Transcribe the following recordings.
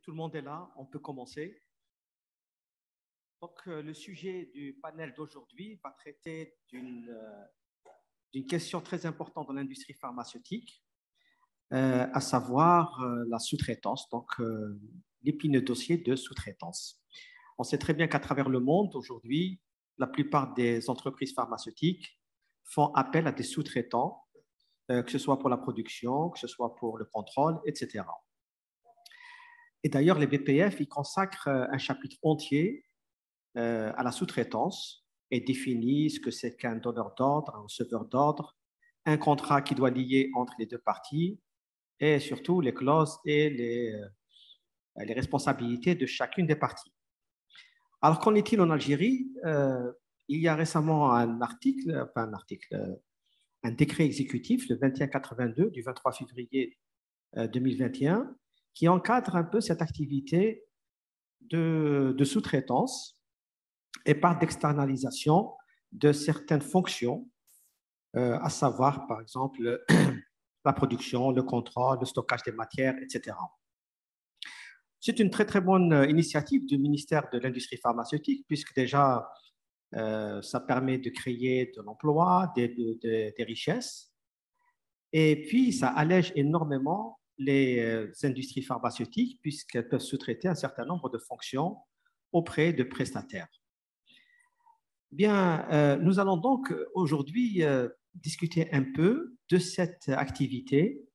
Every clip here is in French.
Tout le monde est là, on peut commencer. Donc, le sujet du panel d'aujourd'hui va traiter d'une question très importante dans l'industrie pharmaceutique, à savoir la sous-traitance, donc l'épineux dossier de sous-traitance. On sait très bien qu'à travers le monde, aujourd'hui, la plupart des entreprises pharmaceutiques font appel à des sous-traitants, que ce soit pour la production, que ce soit pour le contrôle, etc. Et d'ailleurs, les BPF, ils consacrent un chapitre entier à la sous-traitance et définissent ce que c'est qu'un donneur d'ordre, un receveur d'ordre, un contrat qui doit lier entre les deux parties et surtout les clauses et les responsabilités de chacune des parties. Alors, qu'en est-il en Algérie? Il y a récemment un décret exécutif, le 2182 du 23 février 2021, qui encadre un peu cette activité de sous-traitance et par d'externalisation de certaines fonctions, à savoir, par exemple, la production, le contrôle, le stockage des matières, etc. C'est une très, très bonne initiative du ministère de l'Industrie pharmaceutique, puisque déjà, ça permet de créer de l'emploi, des richesses, et puis ça allège énormément les industries pharmaceutiques, puisqu'elles peuvent sous-traiter un certain nombre de fonctions auprès de prestataires. Bien, nous allons donc aujourd'hui discuter un peu de cette activité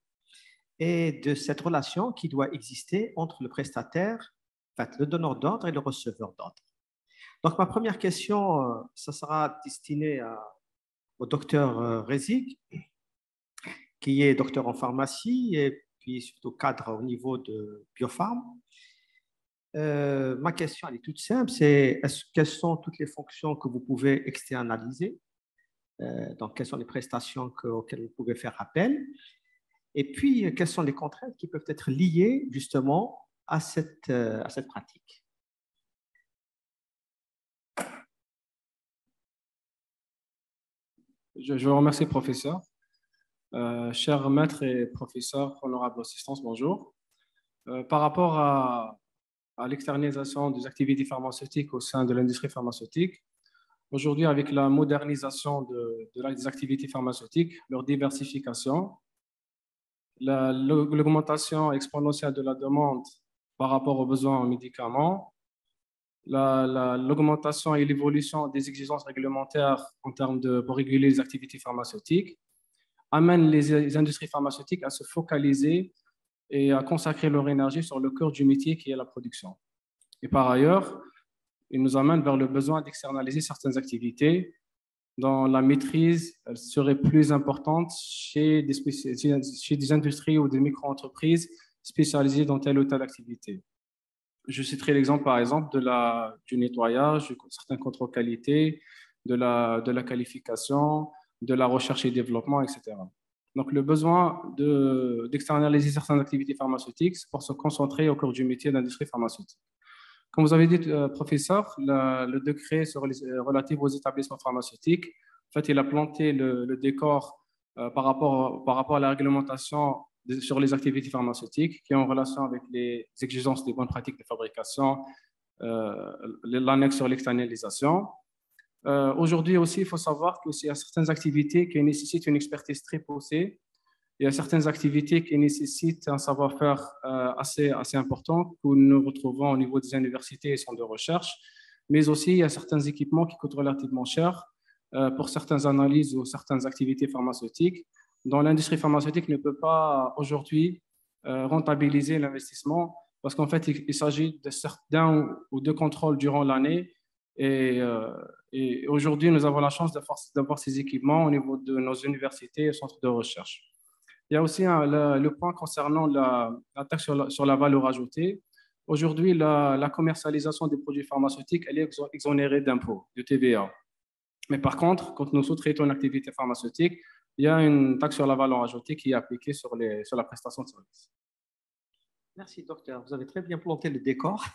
et de cette relation qui doit exister entre le prestataire, en fait, le donneur d'ordre et le receveur d'ordre. Donc, ma première question, ça sera destinée au docteur Rezik, qui est docteur en pharmacie et puis surtout cadre au niveau de Biopharm. Ma question, elle est toute simple, c'est quelles sont toutes les fonctions que vous pouvez externaliser, donc quelles sont les prestations auxquelles vous pouvez faire appel, et puis quelles sont les contraintes qui peuvent être liées justement à cette pratique. Je vous remercie, professeur. Chers maîtres et professeurs, honorables assistants, bonjour. Par rapport à l'externalisation des activités pharmaceutiques au sein de l'industrie pharmaceutique, aujourd'hui, avec la modernisation des activités pharmaceutiques, leur diversification, l'augmentation exponentielle de la demande par rapport aux besoins en médicaments, l'augmentation et l'évolution des exigences réglementaires pour réguler les activités pharmaceutiques, amènent les industries pharmaceutiques à se focaliser et à consacrer leur énergie sur le cœur du métier qui est la production. Et par ailleurs, ils nous amènent vers le besoin d'externaliser certaines activités dont la maîtrise serait plus importante chez des industries ou des micro-entreprises spécialisées dans telle ou telle activité. Je citerai l'exemple, par exemple, du nettoyage, de certains contrôles qualité, de la qualification, de la recherche et développement, etc. Donc, le besoin d'externaliser certaines activités pharmaceutiques pour se concentrer au cœur du métier d'industrie pharmaceutique. Comme vous avez dit, professeur, le décret relatif aux établissements pharmaceutiques, en fait, il a planté le décor par rapport à la réglementation sur les activités pharmaceutiques qui est en relation avec les exigences des bonnes pratiques de fabrication, l'annexe sur l'externalisation. Aujourd'hui aussi, il faut savoir qu'il y a certaines activités qui nécessitent une expertise très poussée. Il y a certaines activités qui nécessitent un savoir-faire assez important que nous retrouvons au niveau des universités et centres de recherche, mais aussi il y a certains équipements qui coûtent relativement cher pour certaines analyses ou certaines activités pharmaceutiques dont l'industrie pharmaceutique ne peut pas aujourd'hui rentabiliser l'investissement parce qu'en fait, il s'agit d'un ou deux contrôles durant l'année et aujourd'hui, nous avons la chance d'avoir ces équipements au niveau de nos universités et centres de recherche. Il y a aussi le point concernant la taxe sur la valeur ajoutée. Aujourd'hui, la commercialisation des produits pharmaceutiques, elle est exonérée d'impôts, de TVA. Mais par contre, quand nous sous-traitons une activité pharmaceutique, il y a une taxe sur la valeur ajoutée qui est appliquée sur la prestation de service. Merci, docteur. Vous avez très bien planté le décor.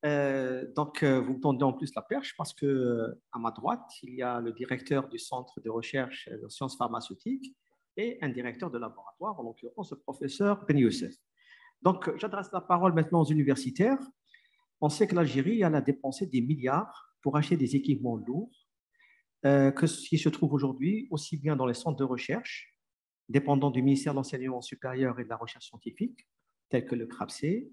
Donc, vous me tendez en plus la perche parce que à ma droite, il y a le directeur du Centre de recherche en sciences pharmaceutiques et un directeur de laboratoire, en l'occurrence le professeur Ben Youssef. Donc, j'adresse la parole maintenant aux universitaires. On sait que l'Algérie a dépensé des milliards pour acheter des équipements lourds qui se trouvent aujourd'hui aussi bien dans les centres de recherche, dépendant du ministère de l'Enseignement supérieur et de la Recherche scientifique, tels que le CRAPC.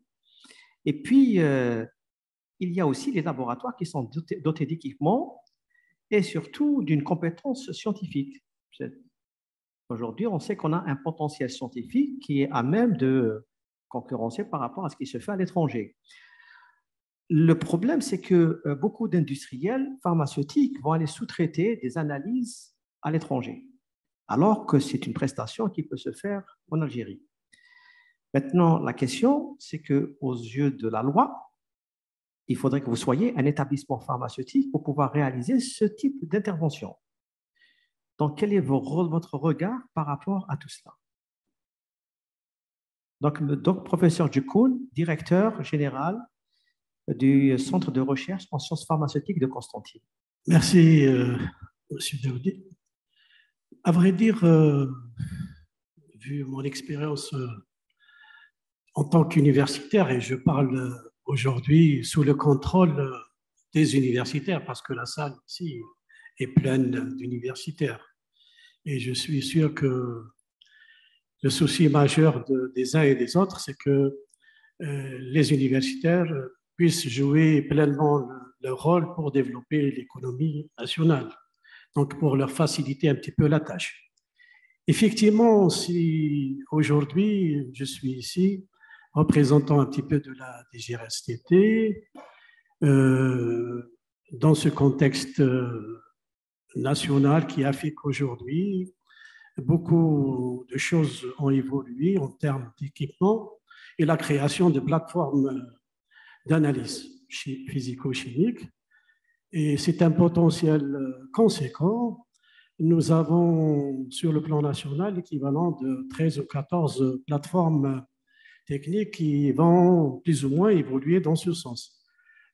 Et puis, il y a aussi les laboratoires qui sont dotés d'équipements et surtout d'une compétence scientifique. Aujourd'hui, on sait qu'on a un potentiel scientifique qui est à même de concurrencer par rapport à ce qui se fait à l'étranger. Le problème, c'est que beaucoup d'industriels pharmaceutiques vont aller sous-traiter des analyses à l'étranger, alors que c'est une prestation qui peut se faire en Algérie. Maintenant, la question, c'est qu'aux yeux de la loi, il faudrait que vous soyez un établissement pharmaceutique pour pouvoir réaliser ce type d'intervention. Donc, quel est votre regard par rapport à tout cela? Donc professeur Djukoun, directeur général du Centre de recherche en sciences pharmaceutiques de Constantine. Merci, Monsieur Daoudi. À vrai dire, vu mon expérience en tant qu'universitaire, et je parle aujourd'hui sous le contrôle des universitaires, parce que la salle ici est pleine d'universitaires. Et je suis sûr que le souci majeur des uns et des autres, c'est que les universitaires puissent jouer pleinement leur rôle pour développer l'économie nationale, donc pour leur faciliter un petit peu la tâche. Effectivement, si aujourd'hui je suis ici représentant un petit peu de la DGRSTT, dans ce contexte national qui a fait qu'aujourd'hui, beaucoup de choses ont évolué en termes d'équipement et la création de plateformes d'analyse physico-chimique. Et c'est un potentiel conséquent. Nous avons sur le plan national l'équivalent de 13 ou 14 plateformes techniques qui vont plus ou moins évoluer dans ce sens.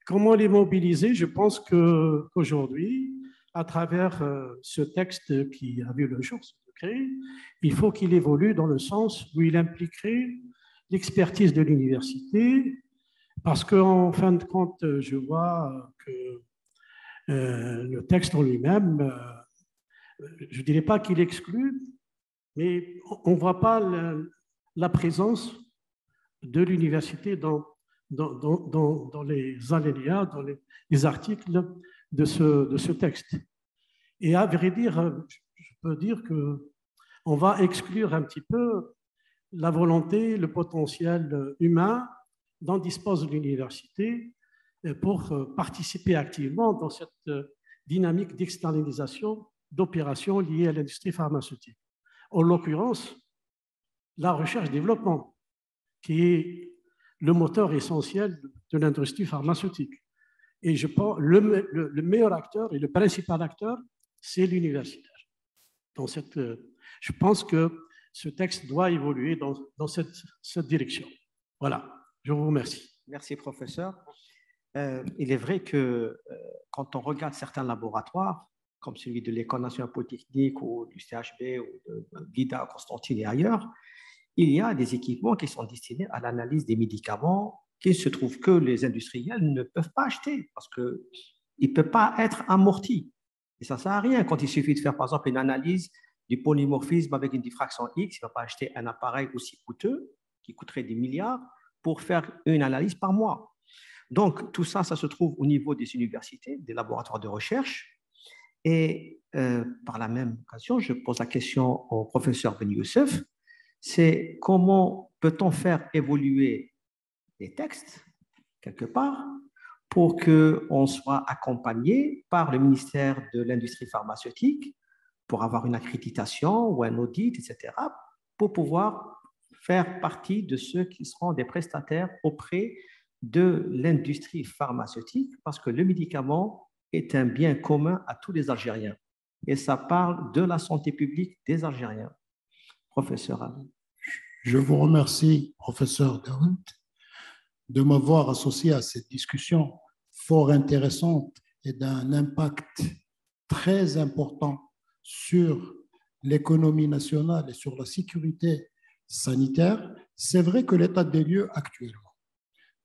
Comment les mobiliser? Je pense qu'aujourd'hui, à travers ce texte qui a vu le jour se créer, il faut qu'il évolue dans le sens où il impliquerait l'expertise de l'université, parce qu'en fin de compte, je vois que le texte en lui-même, je ne dirais pas qu'il exclut, mais on ne voit pas la présence de l'université dans les alinéas, dans les articles de ce texte. Et à vrai dire, je peux dire qu'on va exclure un petit peu la volonté, le potentiel humain dont dispose l'université pour participer activement dans cette dynamique d'externalisation d'opérations liées à l'industrie pharmaceutique. En l'occurrence, la recherche-développement, qui est le moteur essentiel de l'industrie pharmaceutique. Et je pense le meilleur acteur et le principal acteur, c'est l'universitaire. Je pense que ce texte doit évoluer dans cette direction. Voilà, je vous remercie. Merci, professeur. Il est vrai que quand on regarde certains laboratoires, comme celui de l'École nationale polytechnique ou du CHB ou de l'IDA, Constantine et ailleurs, il y a des équipements qui sont destinés à l'analyse des médicaments qui se trouve que les industriels ne peuvent pas acheter parce qu'il ne peut pas être amorti. Et ça ne sert à rien quand il suffit de faire, par exemple, une analyse du polymorphisme avec une diffraction X. Il ne va pas acheter un appareil aussi coûteux qui coûterait des milliards pour faire une analyse par mois. Donc, tout ça, ça se trouve au niveau des universités, des laboratoires de recherche. Et par la même occasion, je pose la question au professeur Ben Youssef, c'est comment peut-on faire évoluer les textes, quelque part, pour qu'on soit accompagné par le ministère de l'Industrie pharmaceutique pour avoir une accréditation ou un audit, etc., pour pouvoir faire partie de ceux qui seront des prestataires auprès de l'industrie pharmaceutique, parce que le médicament est un bien commun à tous les Algériens. Et ça parle de la santé publique des Algériens. Professeur Ali. Je vous remercie, professeur Daoud, de m'avoir associé à cette discussion fort intéressante et d'un impact très important sur l'économie nationale et sur la sécurité sanitaire. c'est vrai que l'état des lieux actuellement.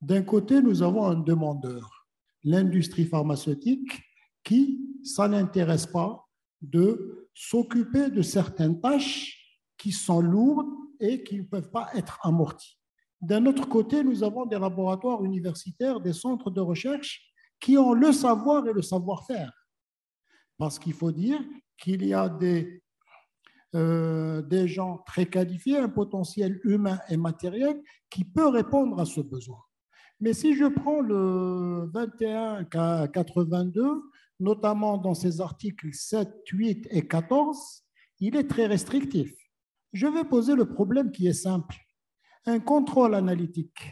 D'un côté, nous avons un demandeur, l'industrie pharmaceutique, qui, ça n'intéresse pas de s'occuper de certaines tâches qui sont lourdes et qui ne peuvent pas être amorties. D'un autre côté, nous avons des laboratoires universitaires, des centres de recherche qui ont le savoir et le savoir-faire. Parce qu'il faut dire qu'il y a des gens très qualifiés, un potentiel humain et matériel qui peut répondre à ce besoin. Mais si je prends le 2182, notamment dans ses articles 7, 8 et 14, il est très restrictif. Je vais poser le problème qui est simple. Un contrôle analytique.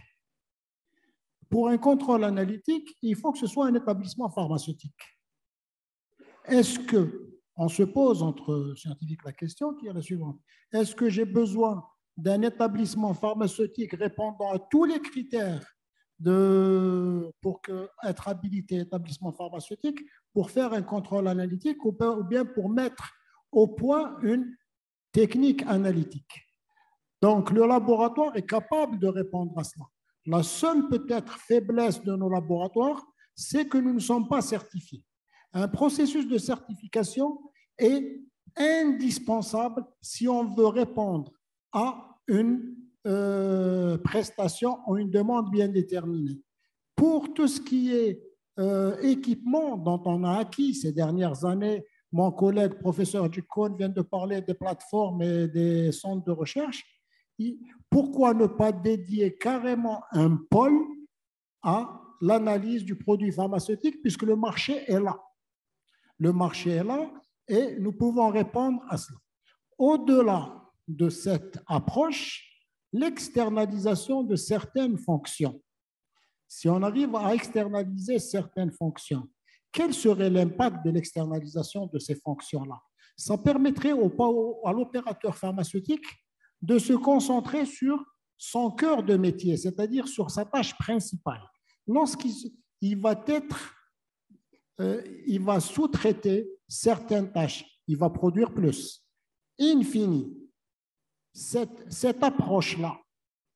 Pour un contrôle analytique, il faut que ce soit un établissement pharmaceutique. Est-ce que, on se pose entre scientifiques la question qui est la suivante, est-ce que j'ai besoin d'un établissement pharmaceutique répondant à tous les critères pour être habilité établissement pharmaceutique pour faire un contrôle analytique ou bien pour mettre au point une technique analytique? Donc, le laboratoire est capable de répondre à cela. La seule peut-être faiblesse de nos laboratoires, c'est que nous ne sommes pas certifiés. Un processus de certification est indispensable si on veut répondre à une prestation ou une demande bien déterminée. Pour tout ce qui est équipement dont on a acquis ces dernières années, mon collègue professeur Djikon vient de parler des plateformes et des centres de recherche. Pourquoi ne pas dédier carrément un pôle à l'analyse du produit pharmaceutique puisque le marché est là? Le marché est là et nous pouvons répondre à cela. Au-delà de cette approche, l'externalisation de certaines fonctions. Si on arrive à externaliser certaines fonctions, quel serait l'impact de l'externalisation de ces fonctions-là? Ça permettrait à l'opérateur pharmaceutique de se concentrer sur son cœur de métier, c'est-à-dire sur sa tâche principale. Lorsqu'il va il va sous-traiter certaines tâches, il va produire plus. In fine, cette approche-là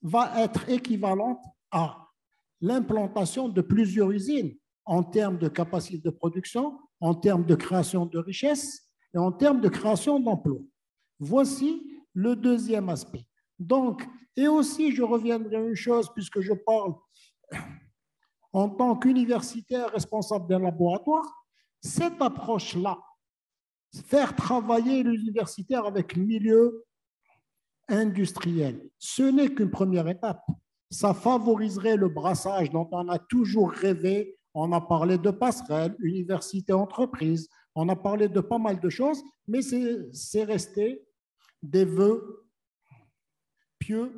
va être équivalente à l'implantation de plusieurs usines en termes de capacité de production, en termes de création de richesses et en termes de création d'emplois. Voici le deuxième aspect. Donc, et aussi, je reviendrai à une chose, puisque je parle en tant qu'universitaire responsable d'un laboratoire, cette approche-là, faire travailler l'universitaire avec le milieu industriel, ce n'est qu'une première étape. Ça favoriserait le brassage dont on a toujours rêvé. On a parlé de passerelle, université, entreprise, on a parlé de pas mal de choses, mais c'est resté des vœux pieux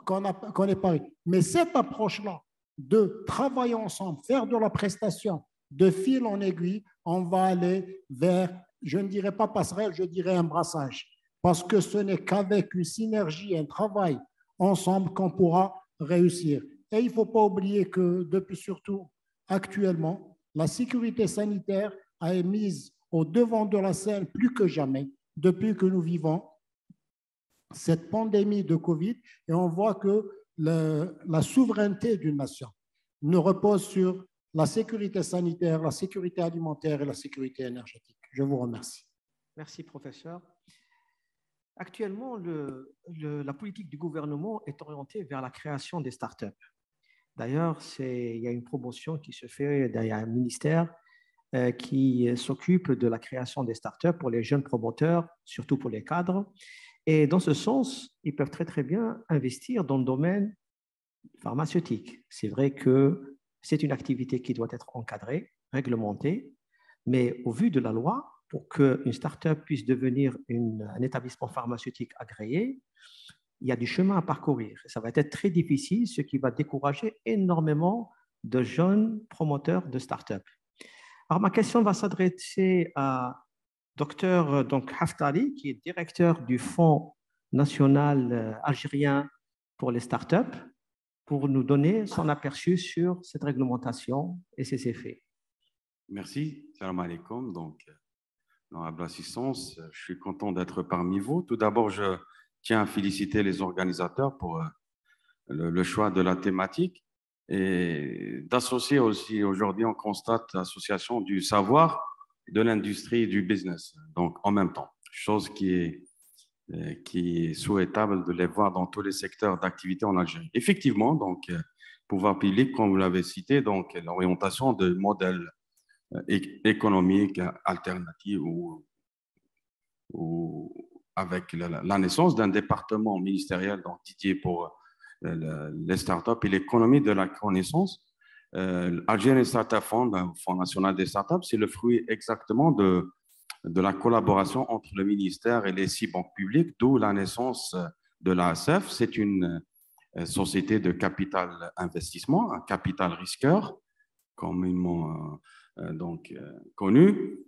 qu'on n'est pas eu. Mais cette approche-là, de travailler ensemble, faire de la prestation, de fil en aiguille, on va aller vers, je ne dirais pas passerelle, je dirais un brassage. Parce que ce n'est qu'avec une synergie, un travail ensemble qu'on pourra réussir. Et il ne faut pas oublier que, depuis surtout actuellement, la sécurité sanitaire est mise au devant de la scène plus que jamais depuis que nous vivons cette pandémie de Covid, et on voit que la souveraineté d'une nation ne repose sur la sécurité sanitaire, la sécurité alimentaire et la sécurité énergétique. Je vous remercie. Merci, professeur. Actuellement, la politique du gouvernement est orientée vers la création des startups. D'ailleurs, il y a une promotion qui se fait, il y a un ministère qui s'occupe de la création des startups pour les jeunes promoteurs, surtout pour les cadres. Et dans ce sens, ils peuvent très, très bien investir dans le domaine pharmaceutique. C'est vrai que c'est une activité qui doit être encadrée, réglementée, mais au vu de la loi, pour qu'une start-up puisse devenir un établissement pharmaceutique agréé, il y a du chemin à parcourir. Ça va être très difficile, ce qui va décourager énormément de jeunes promoteurs de start-up. Alors, ma question va s'adresser à Dr Haftali, qui est directeur du Fonds national algérien pour les startups, pour nous donner son aperçu sur cette réglementation et ses effets. Merci. Salam alaikum. Donc, honorable assistance, je suis content d'être parmi vous. Tout d'abord, je tiens à féliciter les organisateurs pour le choix de la thématique et d'associer aussi, aujourd'hui, on constate l'association du savoir, de l'industrie et du business, donc en même temps, chose qui est souhaitable de les voir dans tous les secteurs d'activité en Algérie. Effectivement, donc, pouvoir public, comme vous l'avez cité, donc l'orientation de modèles économiques alternatifs ou avec la naissance d'un département ministériel donc, dédié pour les startups et l'économie de la connaissance. Algerian Startup Fund, le Fonds national des startups, c'est le fruit exactement de la collaboration entre le ministère et les 6 banques publiques, d'où la naissance de l'ASF. C'est une société de capital investissement, un capital risqueur, communément connu.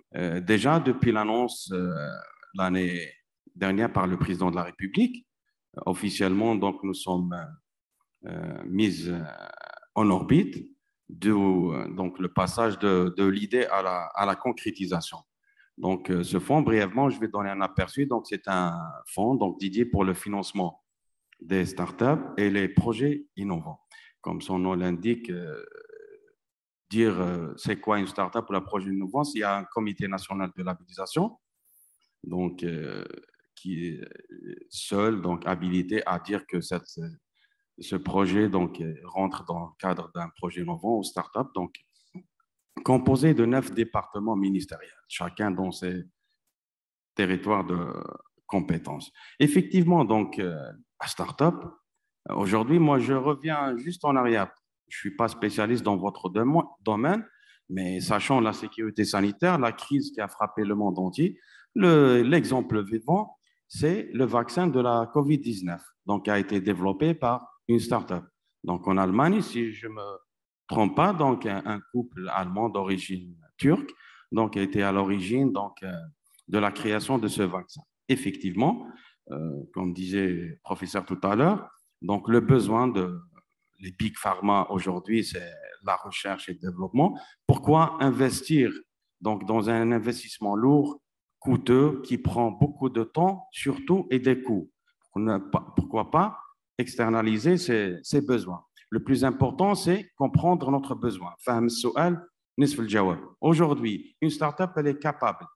Déjà, depuis l'annonce l'année dernière par le président de la République, officiellement, donc, nous sommes mis en orbite, donc le passage de l'idée à la concrétisation. Donc, ce fonds, brièvement, je vais donner un aperçu. Donc, c'est un fonds donc, dédié pour le financement des startups et les projets innovants. Comme son nom l'indique, dire c'est quoi une startup ou le projet innovant, il y a un comité national de labellisation, donc, qui est seul donc, habilité à dire que ce projet donc, rentre dans le cadre d'un projet innovant ou startup. Donc, composé de 9 départements ministériels, chacun dans ses territoires de compétences. Effectivement, donc, à start-up, aujourd'hui, moi, je reviens juste en arrière. Je ne suis pas spécialiste dans votre domaine, mais sachant la sécurité sanitaire, la crise qui a frappé le monde entier, l'exemple vivant, c'est le vaccin de la COVID-19, donc, qui a été développé par une start-up. Donc, en Allemagne, si je ne me trompe pas, donc un couple allemand d'origine turque donc, a été à l'origine donc, de la création de ce vaccin. Effectivement, comme disait le professeur tout à l'heure, donc le besoin les big pharma aujourd'hui, c'est la recherche et le développement. Pourquoi investir donc, dans un investissement lourd, coûteux, qui prend beaucoup de temps, surtout, et des coûts? Pourquoi pas externaliser ses besoins? Le plus important, c'est comprendre notre besoin. Aujourd'hui, une startup, elle est capable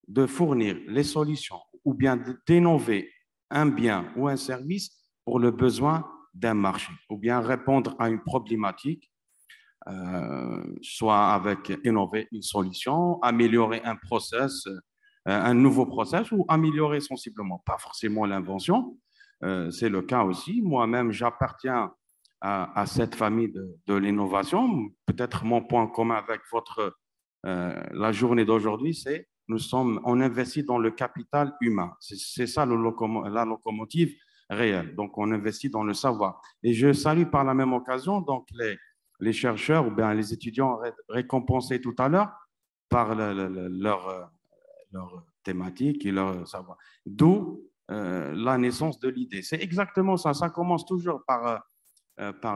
de fournir les solutions ou bien d'innover un bien ou un service pour le besoin d'un marché, ou bien répondre à une problématique, soit avec innover une solution, améliorer un process, un nouveau process, ou améliorer sensiblement, pas forcément l'invention. C'est le cas aussi. Moi-même, j'appartiens à cette famille de l'innovation. Peut-être mon point commun avec la journée d'aujourd'hui, c'est on investit dans le capital humain. C'est ça la locomotive réelle. Donc, on investit dans le savoir. Et je salue par la même occasion donc, les chercheurs ou bien les étudiants récompensés tout à l'heure par leur thématique et leur savoir. D'où la naissance de l'idée. C'est exactement ça. Ça commence toujours par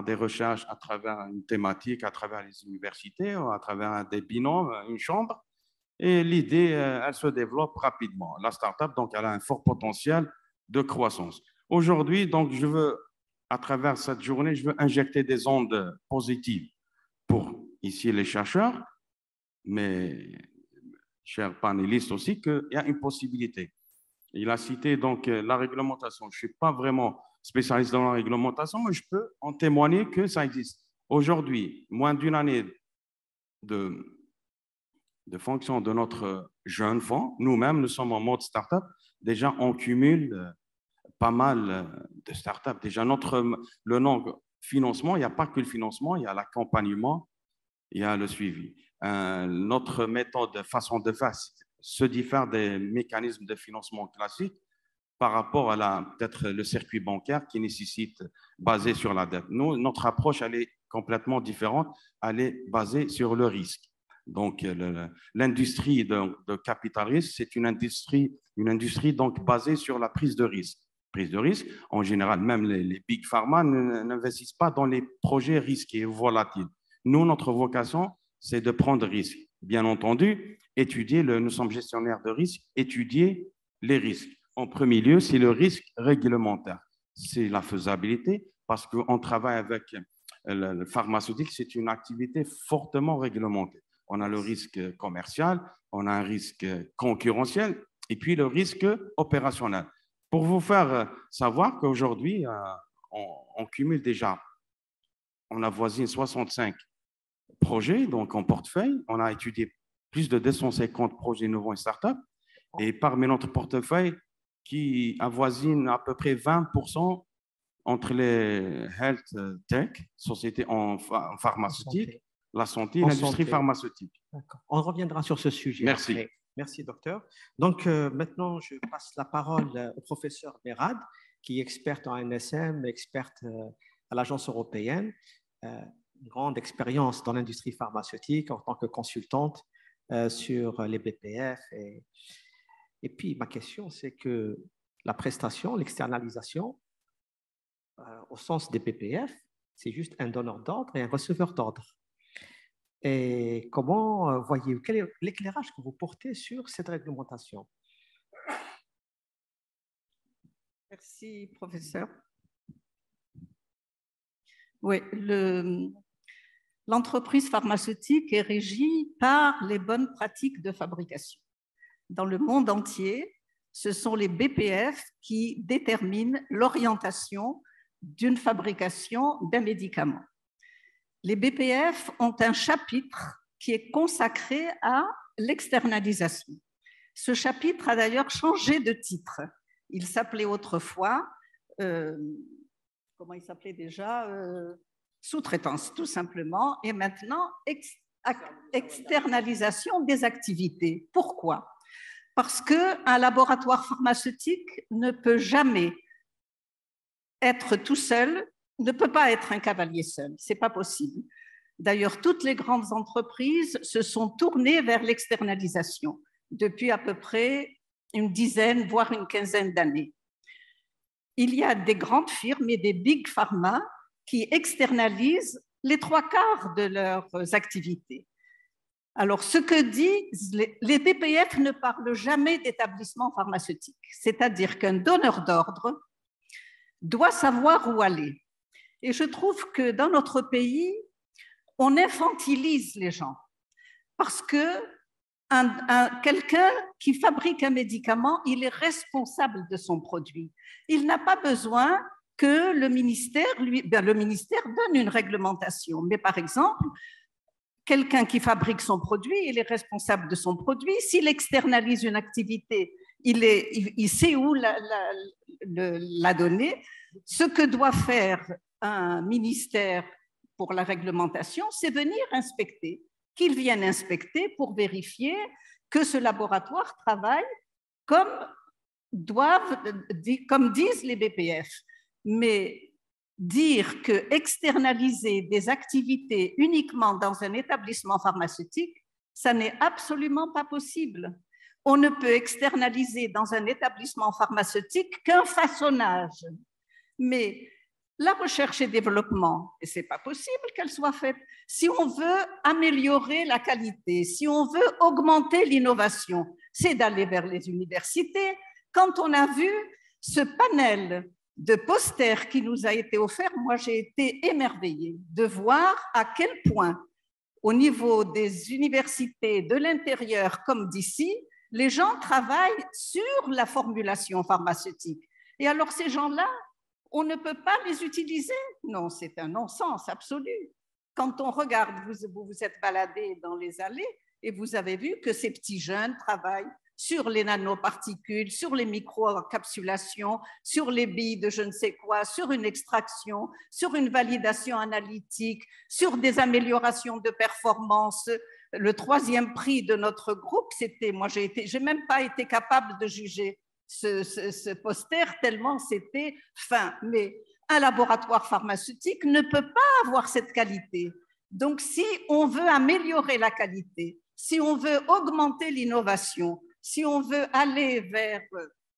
des recherches à travers une thématique, à travers les universités, à travers des binômes, une chambre. Et l'idée, elle se développe rapidement. La start-up, donc, elle a un fort potentiel de croissance. Aujourd'hui, donc, à travers cette journée, je veux injecter des ondes positives pour, ici, les chercheurs, mais, chers panélistes aussi, qu'il y a une possibilité. Il a cité, donc, la réglementation. Je ne suis pas vraiment spécialiste dans la réglementation, mais je peux en témoigner que ça existe. Aujourd'hui, moins d'une année de fonction de notre jeune fonds, nous-mêmes, nous sommes en mode start-up. Déjà, on cumule pas mal de start-up. Déjà, le nom financement, il n'y a pas que le financement, il y a l'accompagnement, il y a le suivi. Notre méthode, façon de faire, se diffère des mécanismes de financement classiques par rapport à peut-être le circuit bancaire qui nécessite, basé sur la dette. Nous, notre approche, elle est complètement différente. Elle est basée sur le risque. Donc, l'industrie de capital risque, c'est une industrie donc basée sur la prise de risque. Prise de risque, en général, même les big pharma n'investissent pas dans les projets risqués et volatiles. Nous, notre vocation, c'est de prendre risque. Bien entendu, nous sommes gestionnaires de risque, étudier les risques. En premier lieu, c'est le risque réglementaire. C'est la faisabilité, parce qu'on travaille avec le pharmaceutique, c'est une activité fortement réglementée. On a le risque commercial, on a un risque concurrentiel et puis le risque opérationnel. Pour vous faire savoir qu'aujourd'hui, on cumule déjà, on avoisine 65 projets donc en portefeuille. On a étudié plus de 250 projets innovants et startups. Et parmi notre portefeuille, qui avoisine à peu près 20% entre les health tech, sociétés en pharmaceutique, la santé et l'industrie pharmaceutique. D'accord. On reviendra sur ce sujet. Merci. Après. Merci, docteur. Donc, maintenant, je passe la parole au professeur Merad, qui est experte en NSM, experte à l'Agence européenne, une grande expérience dans l'industrie pharmaceutique en tant que consultante sur les BPF. Et puis, ma question, c'est que la prestation, l'externalisation, au sens des BPF, c'est juste un donneur d'ordre et un receveur d'ordre. Et comment voyez-vous, quel est l'éclairage que vous portez sur cette réglementation? Merci, professeur. Oui, l'entreprise pharmaceutique est régie par les bonnes pratiques de fabrication. Dans le monde entier, ce sont les BPF qui déterminent l'orientation d'une fabrication d'un médicament. Les BPF ont un chapitre qui est consacré à l'externalisation. Ce chapitre a d'ailleurs changé de titre. Il s'appelait autrefois, comment il s'appelait déjà, sous-traitance tout simplement, et maintenant externalisation des activités. Pourquoi? Parce qu'un laboratoire pharmaceutique ne peut jamais être tout seul, ne peut pas être un cavalier seul, ce n'est pas possible. D'ailleurs, toutes les grandes entreprises se sont tournées vers l'externalisation depuis à peu près une dizaine, voire une quinzaine d'années. Il y a des grandes firmes et des big pharma qui externalisent les 3/4 de leurs activités. Alors, ce que disent les BPF ne parlent jamais d'établissement pharmaceutique, c'est-à-dire qu'un donneur d'ordre doit savoir où aller. Et je trouve que dans notre pays, on infantilise les gens parce que quelqu'un qui fabrique un médicament, il est responsable de son produit. Il n'a pas besoin que le ministère donne une réglementation. Mais par exemple, quelqu'un qui fabrique son produit, il est responsable de son produit. S'il externalise une activité, il sait où la donner. Ce que doit faire un ministère pour la réglementation, c'est venir inspecter, qu'il vienne inspecter pour vérifier que ce laboratoire travaille comme disent les BPF. Mais dire que externaliser des activités uniquement dans un établissement pharmaceutique, ça n'est absolument pas possible. On ne peut externaliser dans un établissement pharmaceutique qu'un façonnage. Mais la recherche et développement, et ce n'est pas possible qu'elle soit faite. Si on veut améliorer la qualité, si on veut augmenter l'innovation, c'est d'aller vers les universités. Quand on a vu ce panel de posters qui nous a été offert, moi j'ai été émerveillée de voir à quel point, au niveau des universités de l'intérieur comme d'ici, les gens travaillent sur la formulation pharmaceutique. Et alors ces gens-là, on ne peut pas les utiliser? Non, c'est un non-sens absolu. Quand on regarde, vous vous êtes baladé dans les allées et vous avez vu que ces petits jeunes travaillent sur les nanoparticules, sur les microencapsulations, sur les billes de je ne sais quoi, sur une extraction, sur une validation analytique, sur des améliorations de performance. Le 3e prix de notre groupe, c'était, moi j'ai même pas été capable de juger ce poster tellement c'était fin. Mais un laboratoire pharmaceutique ne peut pas avoir cette qualité. Donc, si on veut améliorer la qualité, si on veut augmenter l'innovation, si on veut aller vers,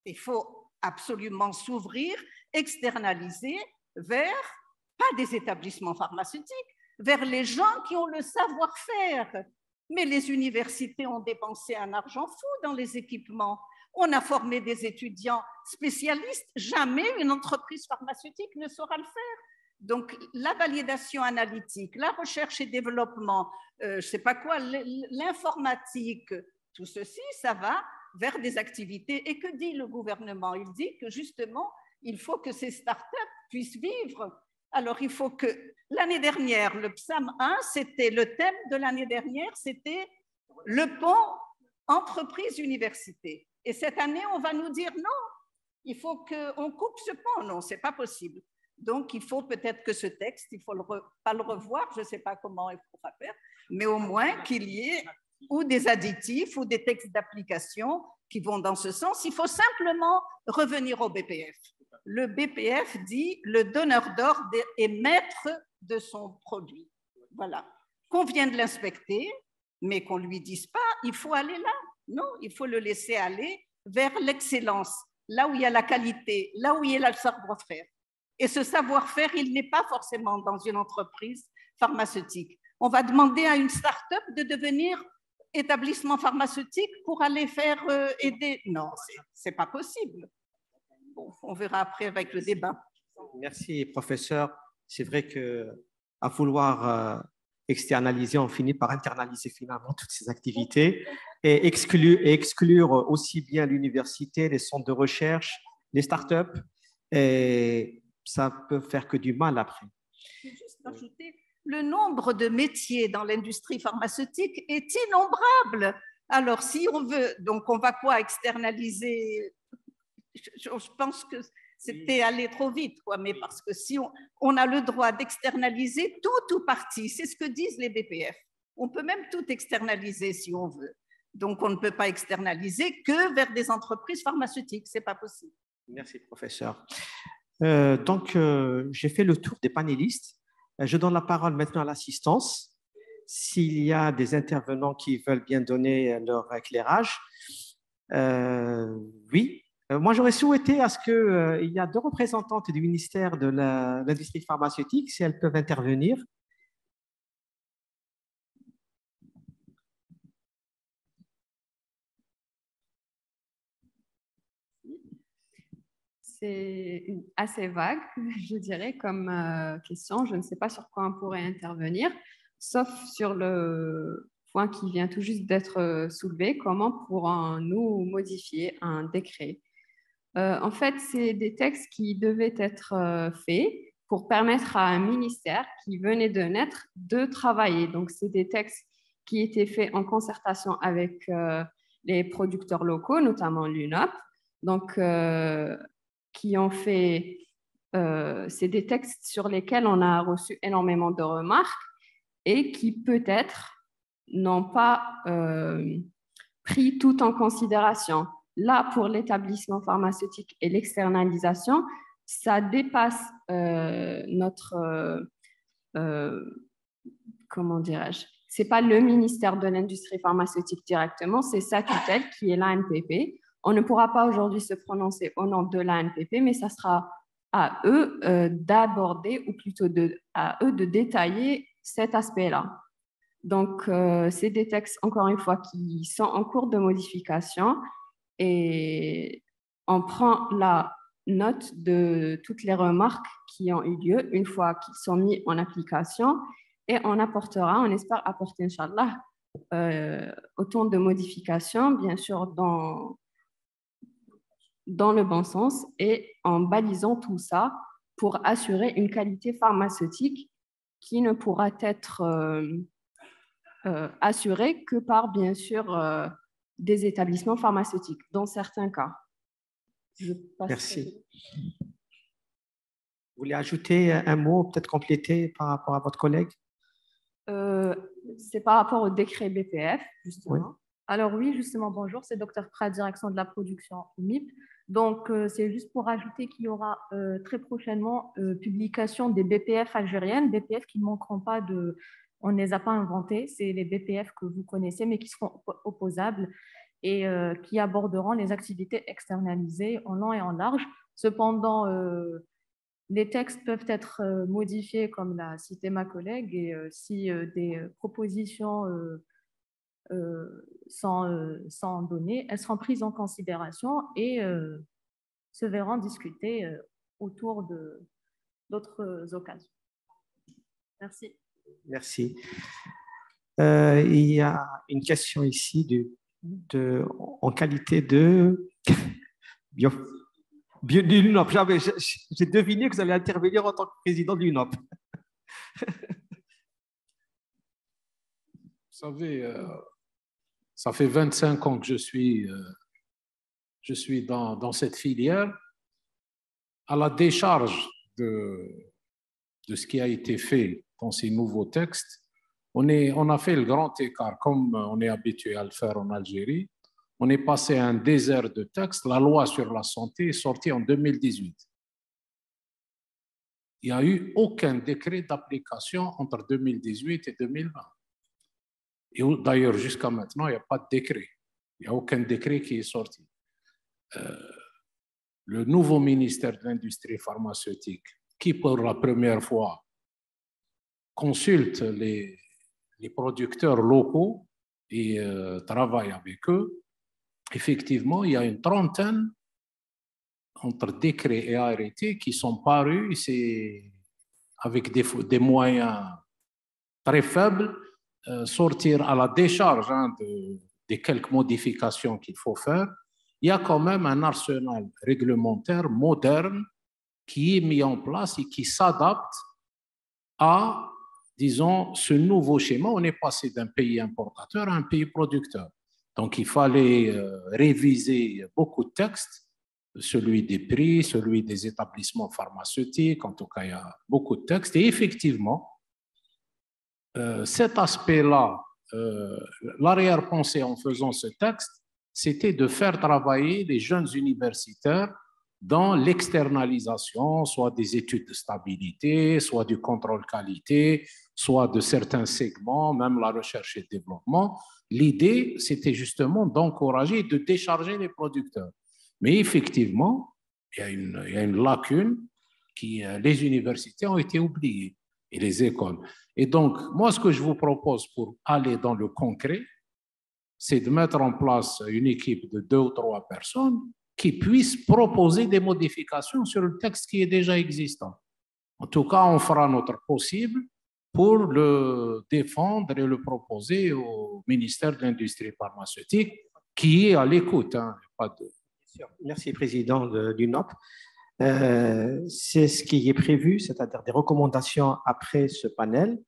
il faut absolument s'ouvrir, externaliser vers, pas des établissements pharmaceutiques, vers les gens qui ont le savoir-faire. Mais les universités ont dépensé un argent fou dans les équipements. On a formé des étudiants spécialistes. Jamais une entreprise pharmaceutique ne saura le faire. Donc, la validation analytique, la recherche et développement, je ne sais pas quoi, l'informatique, tout ceci, ça va vers des activités. Et que dit le gouvernement? Il dit que justement, il faut que ces startups puissent vivre. Alors, il faut que l'année dernière, le PSAM 1, c'était le thème de l'année dernière, c'était le pont entreprise-université. Et cette année, on va nous dire non, il faut qu'on coupe ce pont. Non, ce n'est pas possible. Donc, il faut peut-être que ce texte, il ne faut pas le revoir, je ne sais pas comment il faudra faire, mais au moins qu'il y ait ou des additifs ou des textes d'application qui vont dans ce sens. Il faut simplement revenir au BPF. Le BPF dit le donneur d'ordre est maître de son produit. Voilà. Qu'on vienne de l'inspecter, mais qu'on ne lui dise pas, il faut aller là. Non, il faut le laisser aller vers l'excellence, là où il y a la qualité, là où il y a le savoir-faire. Et ce savoir-faire, il n'est pas forcément dans une entreprise pharmaceutique. On va demander à une start-up de devenir établissement pharmaceutique pour aller faire aider. Non, ce n'est pas possible. Bon, on verra après avec le débat. Merci, professeur. C'est vrai qu'à vouloir externaliser, on finit par internaliser finalement toutes ces activités et exclure aussi bien l'université, les centres de recherche, les startups. Et ça peut faire que du mal après. Je vais juste ajouter, le nombre de métiers dans l'industrie pharmaceutique est innombrable. Alors, si on veut, donc on va quoi externaliser? Je pense que c'était aller trop vite, quoi, mais parce que si on a le droit d'externaliser tout ou partie, c'est ce que disent les BPF. On peut même tout externaliser si on veut. Donc, on ne peut pas externaliser que vers des entreprises pharmaceutiques, ce n'est pas possible. Merci, professeur. Donc, j'ai fait le tour des panélistes. Je donne la parole maintenant à l'assistance. S'il y a des intervenants qui veulent bien donner leur éclairage. Oui. Moi, j'aurais souhaité à ce qu'il y a 2 représentantes du ministère de l'industrie pharmaceutique, si elles peuvent intervenir. C'est assez vague, je dirais, comme question. Je ne sais pas sur quoi on pourrait intervenir, sauf sur le point qui vient tout juste d'être soulevé, comment pourrons-nous modifier un décret? En fait, c'est des textes qui devaient être faits pour permettre à un ministère qui venait de naître de travailler. Donc, c'est des textes qui étaient faits en concertation avec les producteurs locaux, notamment l'UNOP. Donc, qui ont fait, c'est des textes sur lesquels on a reçu énormément de remarques et qui peut-être n'ont pas pris tout en considération. Là, pour l'établissement pharmaceutique et l'externalisation, ça dépasse notre, comment dirais-je, c'est pas le ministère de l'industrie pharmaceutique directement, c'est sa tutelle qui est l'ANPP. On ne pourra pas aujourd'hui se prononcer au nom de l'ANPP, mais ça sera à eux d'aborder, ou plutôt à eux de détailler cet aspect-là. Donc, c'est des textes, encore une fois, qui sont en cours de modification et on prend la note de toutes les remarques qui ont eu lieu une fois qu'ils sont mis en application et on apportera, on espère apporter, Inch'Allah, autant de modifications, bien sûr, dans le bon sens et en balisant tout ça pour assurer une qualité pharmaceutique qui ne pourra être assurée que par, bien sûr, des établissements pharmaceutiques, dans certains cas. Merci. Vous voulez ajouter un mot, peut-être compléter par rapport à votre collègue? C'est par rapport au décret BPF, justement. Oui. Alors oui, justement, bonjour, c'est Dr Prat, direction de la production au MIP. Donc, c'est juste pour ajouter qu'il y aura très prochainement publication des BPF algériennes, BPF qui ne manqueront pas de... On ne les a pas inventés, c'est les BPF que vous connaissez, mais qui seront opposables et qui aborderont les activités externalisées en long et en large. Cependant, les textes peuvent être modifiés, comme l'a cité ma collègue, et si des propositions sont données, elles seront prises en considération et se verront discutées autour d'autres occasions. Merci. Merci. Il y a une question ici en qualité de de l'UNOP. J'ai deviné que vous allez intervenir en tant que président de l'UNOP. Vous savez, ça fait 25 ans que je suis dans cette filière. À la décharge de ce qui a été fait dans ces nouveaux textes, on a fait le grand écart, comme on est habitué à le faire en Algérie. On est passé à un désert de textes. La loi sur la santé est sortie en 2018. Il n'y a eu aucun décret d'application entre 2018 et 2020. Et d'ailleurs, jusqu'à maintenant, il n'y a pas de décret. Il n'y a aucun décret qui est sorti. Le nouveau ministère de l'Industrie pharmaceutique, qui pour la première fois consulte les producteurs locaux et travaille avec eux, effectivement, il y a une trentaine entre décrets et arrêtés qui sont parus avec des moyens très faibles, sortir à la décharge des quelques modifications qu'il faut faire. Il y a quand même un arsenal réglementaire moderne qui est mis en place et qui s'adapte à, disons, ce nouveau schéma. On est passé d'un pays importateur à un pays producteur. Donc, il fallait réviser beaucoup de textes, celui des prix, celui des établissements pharmaceutiques. En tout cas, il y a beaucoup de textes. Et effectivement, cet aspect-là, l'arrière-pensée en faisant ce texte, c'était de faire travailler les jeunes universitaires dans l'externalisation, soit des études de stabilité, soit du contrôle qualité, soit de certains segments, même la recherche et développement. L'idée, c'était justement d'encourager et de décharger les producteurs. Mais effectivement, il y a une lacune les universités ont été oubliées et les écoles. Et donc, moi, ce que je vous propose pour aller dans le concret, c'est de mettre en place une équipe de 2 ou 3 personnes qui puissent proposer des modifications sur le texte qui est déjà existant. En tout cas, on fera notre possible pour le défendre et le proposer au ministère de l'Industrie pharmaceutique, qui est à l'écoute. Merci, Président de l'UNOP. C'est ce qui est prévu, c'est-à-dire des recommandations après ce panel.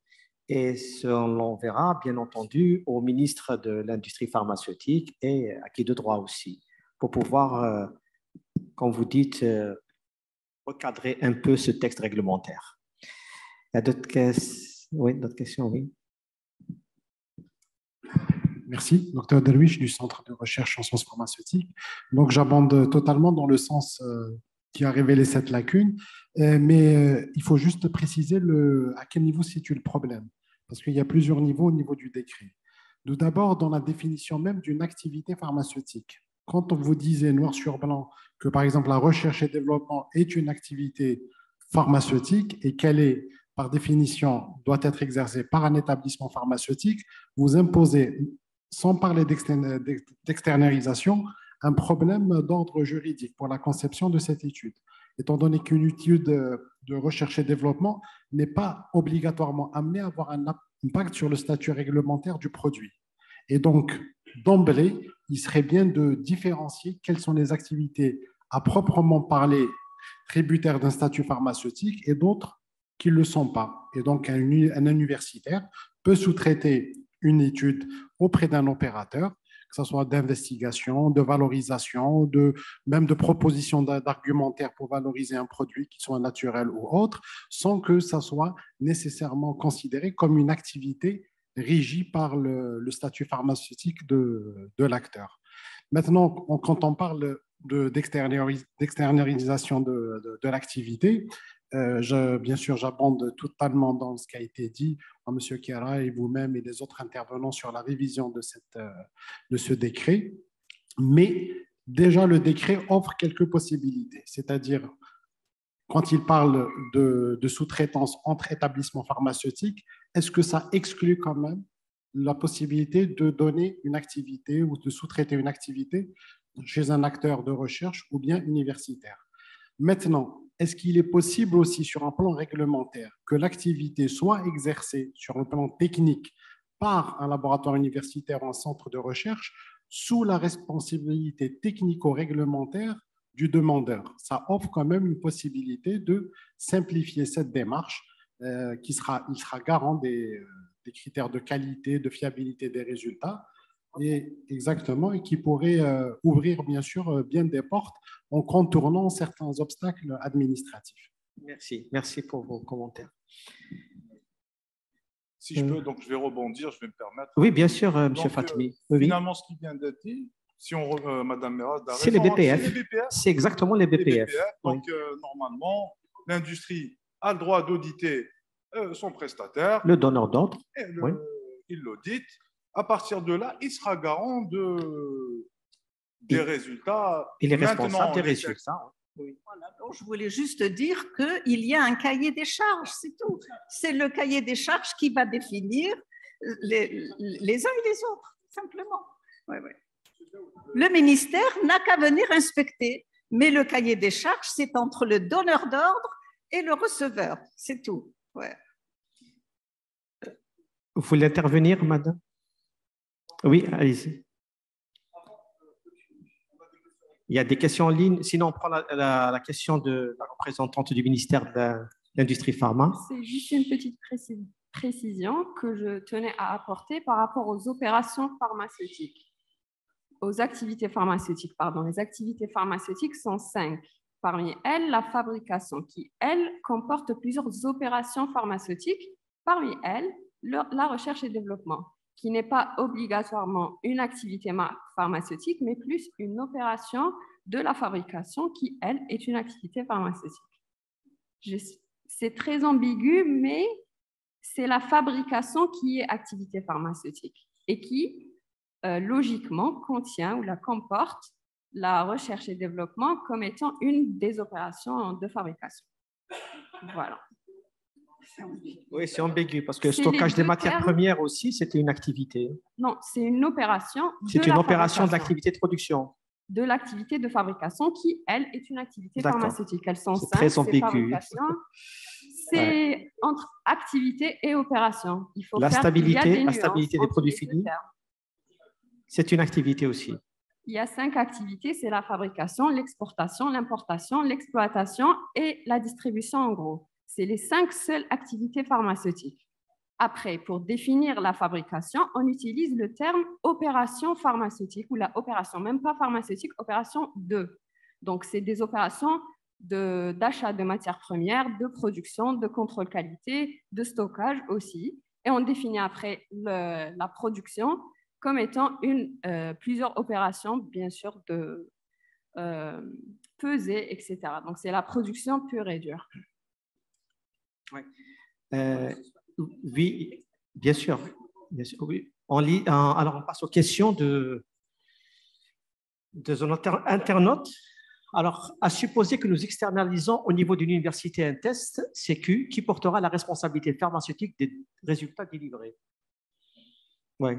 Et on l'enverra, bien entendu, au ministre de l'Industrie pharmaceutique et à qui de droit aussi, pour pouvoir, comme vous dites, recadrer un peu ce texte réglementaire. Il y a d'autres questions, oui. Merci, Dr Derwish du Centre de recherche en sciences pharmaceutiques. Donc, j'abonde totalement dans le sens qui a révélé cette lacune, mais il faut juste préciser à quel niveau se situe le problème, parce qu'il y a plusieurs niveaux au niveau du décret. Tout d'abord, dans la définition même d'une activité pharmaceutique. Quand on vous disait noir sur blanc que, par exemple, la recherche et développement est une activité pharmaceutique et qu'elle est, par définition, doit être exercée par un établissement pharmaceutique, vous imposez, sans parler d'externalisation, un problème d'ordre juridique pour la conception de cette étude, étant donné qu'une étude de recherche et développement n'est pas obligatoirement amenée à avoir un impact sur le statut réglementaire du produit. Et donc, d'emblée, il serait bien de différencier quelles sont les activités à proprement parler tributaires d'un statut pharmaceutique et d'autres qui ne le sont pas. Et donc, un universitaire peut sous-traiter une étude auprès d'un opérateur, que ce soit d'investigation, de valorisation, même de proposition d'argumentaire pour valoriser un produit qui soit naturel ou autre, sans que ça soit nécessairement considéré comme une activité régie par le statut pharmaceutique de l'acteur. Maintenant, quand on parle d'externalisation de l'activité, bien sûr, j'abonde totalement dans ce qui a été dit par M. Chiara et vous-même et les autres intervenants sur la révision de ce décret. Mais déjà, le décret offre quelques possibilités, c'est-à-dire quand il parle de sous-traitance entre établissements pharmaceutiques, est-ce que ça exclut quand même la possibilité de donner une activité ou de sous-traiter une activité chez un acteur de recherche ou bien universitaire? Maintenant, est-ce qu'il est possible aussi sur un plan réglementaire que l'activité soit exercée sur un plan technique par un laboratoire universitaire ou un centre de recherche sous la responsabilité technico-réglementaire du demandeur? Ça offre quand même une possibilité de simplifier cette démarche il sera garant des critères de qualité, de fiabilité des résultats et qui pourrait ouvrir bien sûr bien des portes en contournant certains obstacles administratifs. Merci pour vos commentaires. Si je peux, donc je vais rebondir, je vais me permettre. Oui, bien sûr, M. Fatmi. Finalement, ce qui vient d'être dit, si on, Madame Meraz, c'est les BPF. C'est exactement les BPF. Donc, normalement, l'industrie a le droit d'auditer son prestataire. Le donneur d'ordre. Il l'audite. À partir de là, il sera garant des résultats. Il est responsable des résultats. Voilà, donc je voulais juste dire qu'il y a un cahier des charges, c'est tout. C'est le cahier des charges qui va définir les uns et les autres, simplement. Le ministère n'a qu'à venir inspecter, mais le cahier des charges, c'est entre le donneur d'ordre et le receveur, c'est tout. Vous voulez intervenir, madame? Oui, allez-y. Il y a des questions en ligne. Sinon, on prend la question de la représentante du ministère de l'Industrie Pharma. C'est juste une petite précision que je tenais à apporter par rapport aux opérations pharmaceutiques. Aux activités pharmaceutiques, pardon. Les activités pharmaceutiques sont 5. Parmi elles, la fabrication, qui, elle, comporte plusieurs opérations pharmaceutiques. Parmi elles, la recherche et développement, qui n'est pas obligatoirement une activité pharmaceutique, mais plus une opération de la fabrication qui, elle, est une activité pharmaceutique. C'est très ambigu, mais c'est la fabrication qui est activité pharmaceutique et qui, logiquement, contient ou la comporte la recherche et développement comme étant une des opérations de fabrication. Voilà. Oui, c'est ambigu parce que le stockage des matières premières aussi, c'était une activité. Non, c'est une opération. C'est une opération de l'activité de production. De l'activité de fabrication qui, elle, est une activité pharmaceutique. Elles sont cinq, très ambigu. C'est entre activité et opération. Il faut la faire, stabilité des produits finis, c'est une activité aussi. Il y a 5 activités, c'est la fabrication, l'exportation, l'importation, l'exploitation et la distribution en gros. C'est les 5 seules activités pharmaceutiques. Après, pour définir la fabrication, on utilise le terme opération pharmaceutique ou la opération, même pas pharmaceutique, opération 2. Donc, c'est des opérations d'achat de matières premières, de production, de contrôle qualité, de stockage aussi. Et on définit après la production comme étant plusieurs opérations, bien sûr, de peser, etc. Donc, c'est la production pure et dure. Oui, oui, bien sûr. Oui. Alors, on passe aux questions de nos internautes. Alors, à supposer que nous externalisons au niveau d'une université un test sécu, qui portera la responsabilité pharmaceutique des résultats délivrés? Oui.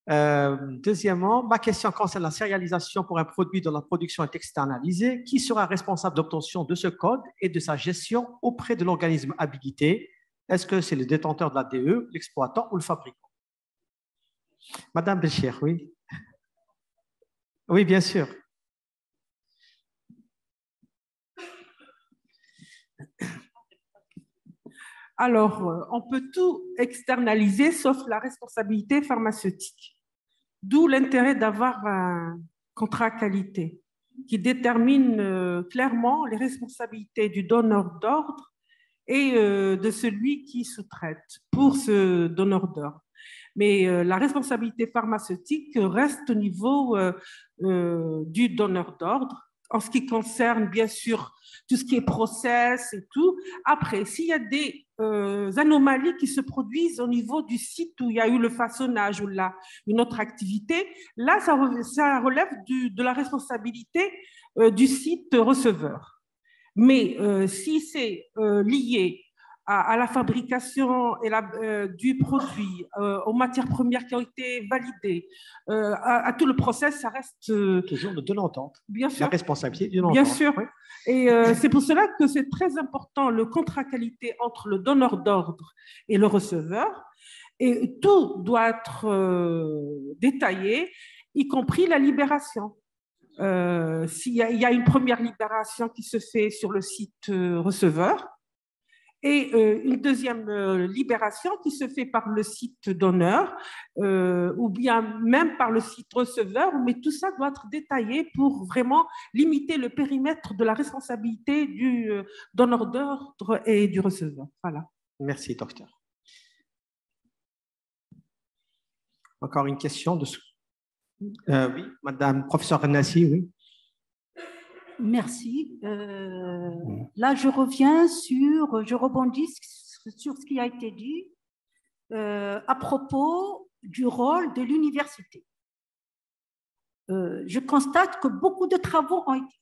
Deuxièmement, ma question concerne la sérialisation pour un produit dont la production est externalisée. Qui sera responsable d'obtention de ce code et de sa gestion auprès de l'organisme habilité? Est-ce que c'est le détenteur de la DE, l'exploitant ou le fabricant? Madame Béchir, oui. Oui, bien sûr. Alors, on peut tout externaliser sauf la responsabilité pharmaceutique. D'où l'intérêt d'avoir un contrat qualité qui détermine clairement les responsabilités du donneur d'ordre et de celui qui sous-traite pour ce donneur d'ordre. Mais la responsabilité pharmaceutique reste au niveau du donneur d'ordre en ce qui concerne, bien sûr, tout ce qui est process et tout. Après, s'il y a des anomalies qui se produisent au niveau du site où il y a eu le façonnage ou une autre activité, là, ça relève de la responsabilité du site receveur. Mais si c'est lié à la fabrication et du produit, aux matières premières qui ont été validées, à tout le process, ça reste… toujours de l'entente. Bien sûr. La responsabilité d'une entente. Bien sûr. Oui. Et c'est pour cela que c'est très important le contrat qualité entre le donneur d'ordre et le receveur. Et tout doit être détaillé, y compris la libération. Il y a une première libération qui se fait sur le site receveur et une deuxième libération qui se fait par le site donneur ou bien même par le site receveur, mais tout ça doit être détaillé pour vraiment limiter le périmètre de la responsabilité du donneur d'ordre et du receveur. Voilà. Merci, docteur. Encore une question de… oui, madame professeure Renassi, oui. Merci. Là, je rebondis sur ce qui a été dit à propos du rôle de l'université. Je constate que beaucoup de travaux ont été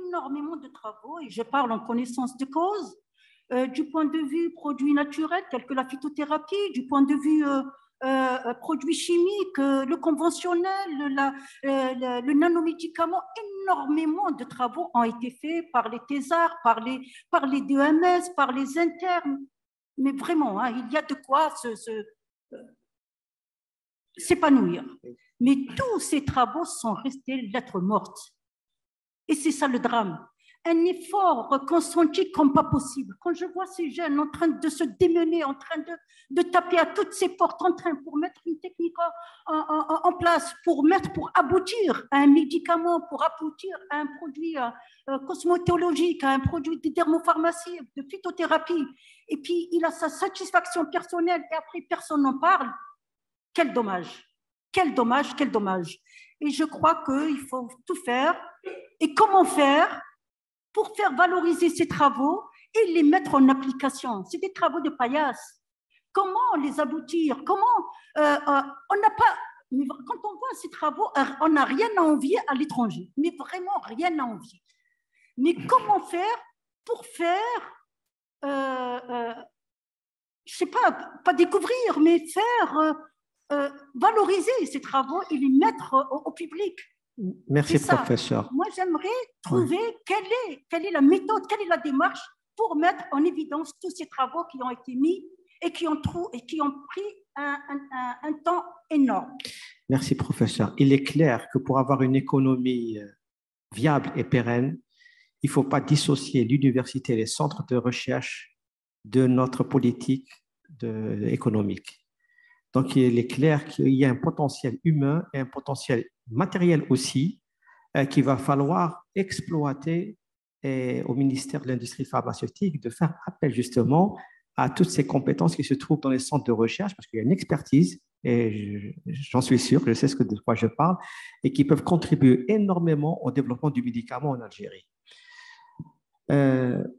énormément de travaux, et je parle en connaissance de cause, du point de vue produits naturels tels que la phytothérapie, du point de vue produits chimiques, le conventionnel, le nanomédicament. Énormément de travaux ont été faits par les thésards, par les DEMS, par les internes. Mais vraiment, hein, il y a de quoi s'épanouir. Mais tous ces travaux sont restés lettres mortes. Et c'est ça le drame. Un effort consenti comme pas possible. Quand je vois ces jeunes en train de se démener, en train de taper à toutes ces portes, pour mettre une technique en place, pour aboutir à un médicament, pour aboutir à un produit cosmétologique, à un produit de dermopharmacie, de phytothérapie, et puis il a sa satisfaction personnelle et après personne n'en parle, quel dommage. Quel dommage, quel dommage. Et je crois qu'il faut tout faire. Et comment faire pour faire valoriser ces travaux et les mettre en application? C'est des travaux de paillasse. Comment les aboutir? Comment on n'a pas… Quand on voit ces travaux, on n'a rien à envier à l'étranger. Mais vraiment rien à envier. Mais comment faire pour faire… je ne sais pas découvrir, mais faire… valoriser ces travaux et les mettre au public. Merci, professeur. Moi, j'aimerais trouver quelle est la méthode, quelle est la démarche pour mettre en évidence tous ces travaux qui ont été mis et qui ont pris un temps énorme. Merci, professeur. Il est clair que pour avoir une économie viable et pérenne, il ne faut pas dissocier l'université et les centres de recherche de notre politique économique. Donc, il est clair qu'il y a un potentiel humain et un potentiel matériel aussi qu'il va falloir exploiter au ministère de l'Industrie pharmaceutique, de faire appel justement à toutes ces compétences qui se trouvent dans les centres de recherche, parce qu'il y a une expertise, et j'en suis sûr, je sais de quoi je parle, et qui peuvent contribuer énormément au développement du médicament en Algérie.